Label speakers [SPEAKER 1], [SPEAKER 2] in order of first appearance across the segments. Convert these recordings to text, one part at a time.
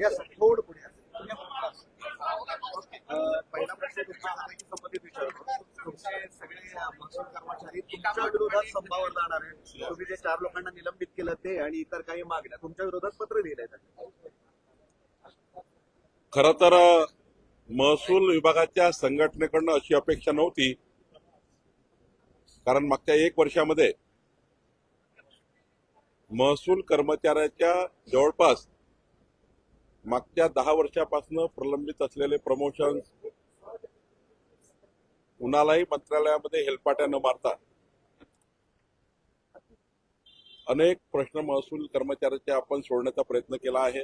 [SPEAKER 1] थोडं पुढे पहिला प्रश्न तुमच्या खात्याशी संबंधित विचारतो. तुमचे सगळे महसूल कर्मचारी तुमच्या विरोधात संपावर जाणार आहे. तुम्ही जे 4 लोकांना निलंबित केलं ते आणि इतर काही मागण्या तुमच्या विरोधात पत्र लिहिलंय त्यांनी.
[SPEAKER 2] खरं तर महसूल विभागाच्या संघटनेकडनं अशी अपेक्षा नव्हती, कारण मागच्या 1 वर्षामध्ये महसूल कर्मचाऱ्याच्या जवळपास मागच्या 10 वर्षापासून प्रलंबित असलेले प्रमोशन कुणालाही मंत्रालयामध्ये हेलपाट्या न मारता अनेक प्रश्न महसूल कर्मचाऱ्याचे आपण सोडण्याचा प्रयत्न केला आहे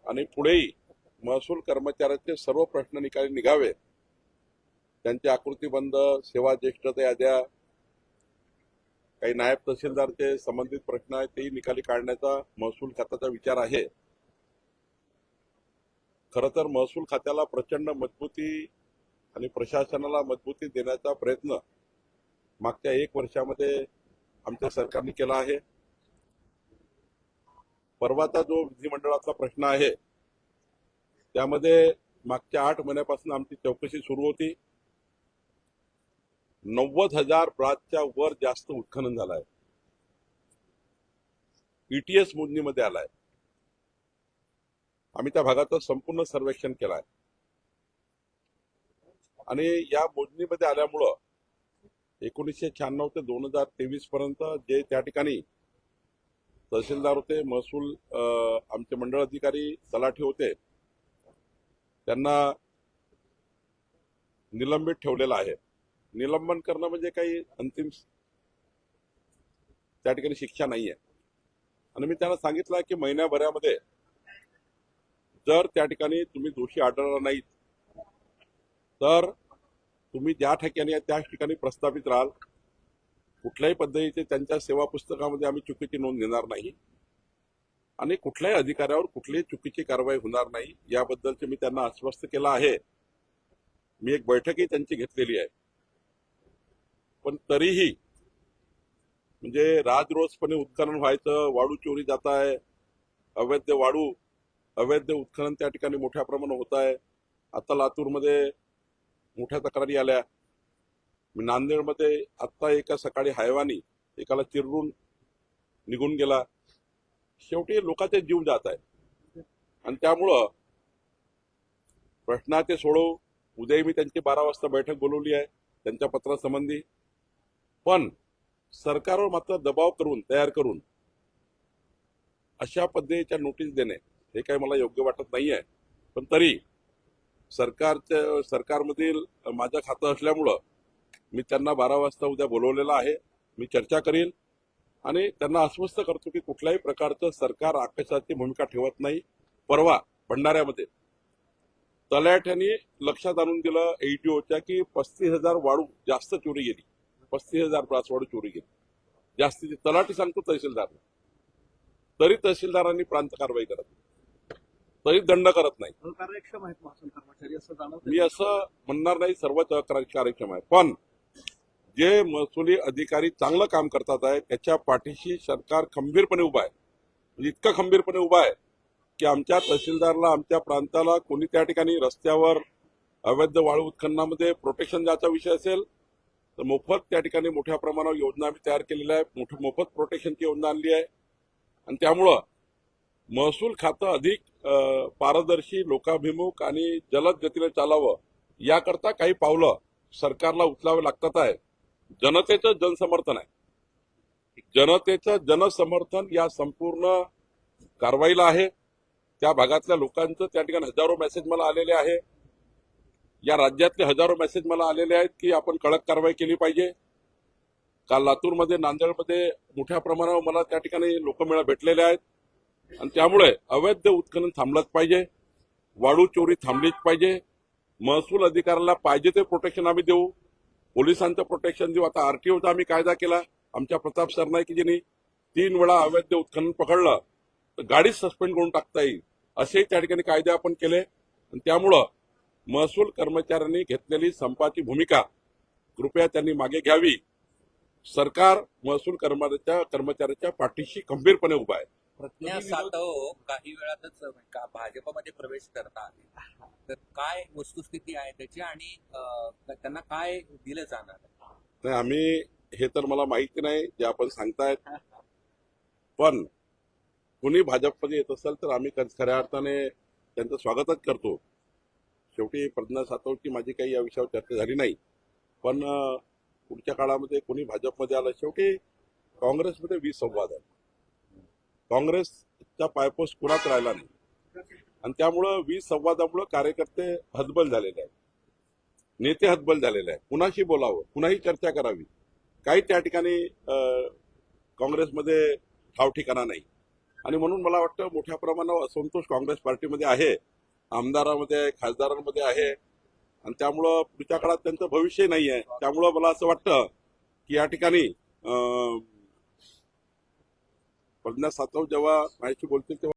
[SPEAKER 2] आणि पुढेही महसूल कर्मचाऱ्याचे सर्व प्रश्न निकाली निघावे, त्यांचे आकृतीबंध, सेवा ज्येष्ठता याद्या, काही नायब तहसीलदारचे संबंधित प्रश्न आहेत तेही निकाली काढण्याचा महसूल खात्याचा विचार आहे. खरं तर महसूल खात्याला प्रचंड मजबूती आणि प्रशासनाला मजबूती देण्याचा प्रयत्न मागच्या 1 वर्षामध्ये आमच्या सरकारने केला आहे. परवाचा जो विधिमंडळातला प्रश्न आहे त्यामध्ये मागच्या 8 महिन्यापासून आमची चौकशी सुरू होती. 90,000 ब्रासच्या वर जास्त उत्खनन झालं आहे. ETS मोजणीमध्ये आलाय. आम्ही त्या भागाचं संपूर्ण सर्वेक्षण केलं आहे आणि या मोजणीमध्ये आल्यामुळं 1996 ते 2023 पर्यंत जे त्या ठिकाणी तहसीलदार होते, महसूल आमचे मंडळ अधिकारी, तलाठी होते, त्यांना निलंबित ठेवलेलं आहे. निलंबन करणं म्हणजे काही अंतिम त्या ठिकाणी शिक्षा नाहीये. आणि मी त्यांना सांगितलं की महिन्याभरामध्ये जर त्या ठिकाणी तुम्ही दोषी आढळला नाहीत तर तुम्ही ज्या ठिकाणी आहे त्याच ठिकाणी प्रस्थापित राहाल. कुठल्याही पद्धतीचे त्यांच्या सेवा पुस्तकामध्ये आम्ही चुकीची नोंद घेणार नाही आणि कुठल्याही अधिकाऱ्यावर कुठलीही चुकीची कारवाई होणार नाही याबद्दलचे मी त्यांना आश्वस्त केलं आहे. मी एक बैठकही त्यांची घेतलेली आहे. पण तरीही म्हणजे राजरोसपणे उत्खनन व्हायचं, वाळू चोरी जात आहे, अवैध उत्खनन त्या ठिकाणी मोठ्या प्रमाणात होत आहे. आता लातूरमध्ये मोठ्या तक्रारी आल्या. नांदेडमध्ये आता एका सकाळी हैवानी एकाला चिरडून निघून गेला. शेवटी लोकांचे जीव जात आहे आणि त्यामुळं प्रश्नाचे सोडवू. उद्याही मी त्यांची 12 वाजता बैठक बोलवली आहे त्यांच्या पत्रासंबंधी. पण सरकारवर मात्र दबाव करून तयार करून अशा पद्धतीच्या नोटीस देणे हे काही मला योग्य वाटत नाही आहे. पण तरी सरकारमधील माझं खातं असल्यामुळं मी त्यांना 12 वाजता उद्या बोलवलेलं आहे. मी चर्चा करील आणि त्यांना आश्वस्त करतो की कुठल्याही प्रकारचं सरकार आकर्षाची भूमिका ठेवत नाही. परवा भंडाऱ्यामध्ये तलाठ्यांनी लक्षात आणून दिलं ATOच्या की 35,000 वाळू जास्त चोरी गेली, 35,000 ब्रास वाळू चोरी गेली जास्तीची. तलाठी सांगतो तहसीलदार, तरी तहसीलदारांनी प्रांत कारवाई करत नाही, तरी दंड करत नाही.
[SPEAKER 1] कार्यक्षम आहेत महसूल कर्मचारी असं जाणवत.
[SPEAKER 2] मी असं म्हणणार नाही सर्वच कार्यक्षम आहे, पण जे महसुली अधिकारी चांगलं काम करतात आहे त्याच्या पाठीशी सरकार खंबीरपणे उभा आहे. म्हणजे इतकं खंबीरपणे उभा आहे की आमच्या तहसीलदारला, आमच्या प्रांताला कोणी त्या ठिकाणी रस्त्यावर अवैध वाळू उत्खननामध्ये प्रोटेक्शन द्यायचा विषय असेल तर मोफत त्या ठिकाणी मोठ्या प्रमाणावर योजना आम्ही तयार केलेल्या आहे. मोफत प्रोटेक्शनची योजना आणली आहे आणि त्यामुळं महसूल खातं अधिक पारदर्शी, लोकाभिमुख आणि जलद गतीने चालावं याकरता काही पावलं सरकारला उचलावे लागतात आहे. जनतेचं जनसमर्थन आहे. जनतेचं जनसमर्थन या संपूर्ण कारवाईला आहे. त्या भागातल्या लोकांचं त्या ठिकाणी हजारो मेसेज मला आलेले आहे. या राज्यातले हजारो मेसेज मला आलेले आहेत की आपण कडक कारवाई केली पाहिजे. काल लातूरमध्ये, नांदेडमध्ये मोठ्या प्रमाणावर मला त्या ठिकाणी लोक भेटलेले आहेत आणि त्यामुळे अवैध उत्खनन थांबलंच पाहिजे, वाळू चोरी थांबलीच पाहिजे. महसूल अधिकाऱ्याला पाहिजे ते प्रोटेक्शन आम्ही देऊ, पोलिसांचं प्रोटेक्शन देऊ. आता RTOचा आम्ही कायदा केला. आमच्या प्रताप सरनाईकजींनी 3 वेळा अवैध उत्खनन पकडलं तर गाडीच सस्पेंड करून टाकता येईल असे त्या ठिकाणी कायदे आपण केले. आणि त्यामुळं महसूल कर्मचाऱ्यांनी घेतलेली संपाची भूमिका कृपया त्यांनी मागे घ्यावी. सरकार महसूल कर्मचाऱ्याच्या पाठीशी खंबीरपणे उभा आहे.
[SPEAKER 3] प्रज्ञा सातव काही वेळातच भाजपमध्ये प्रवेश करता आले, तर काय वस्तुस्थिती आहे त्याची आणि त्यांना काय दिलं जाणार आहे?
[SPEAKER 2] नाही, आम्ही हे तर मला माहिती नाही जे आपण सांगतायत, पण कोणी भाजपमध्ये येत असेल तर आम्ही खऱ्या अर्थाने त्यांचं स्वागतच करतो. शेवटी प्रज्ञा सातवची माझी काही या विषयावर चर्चा झाली नाही, पण पुढच्या काळामध्ये कोणी भाजपमध्ये आलं, शेवटी काँग्रेसमध्ये विसंवाद आहे. काँग्रेसचा पायपोस कुणाच राहिला नाही आणि त्यामुळं विसंवादामुळं कार्यकर्ते हतबल झालेले आहेत, नेते हतबल झालेले आहेत. कुणाशी बोलावं, कुणाही चर्चा करावी, काही त्या ठिकाणी काँग्रेसमध्ये ठाव ठिकाणा नाही. आणि म्हणून मला वाटतं मोठ्या प्रमाणावर असंतोष काँग्रेस पार्टीमध्ये आहे, आमदारांमध्ये आहे, खासदारांमध्ये आहे आणि त्यामुळं पुढच्या काळात त्यांचं भविष्य नाही आहे. त्यामुळं मला असं वाटतं की या ठिकाणी प्रज्ञा सातव जेव्हा माझ्याशी बोलतील तेव्हा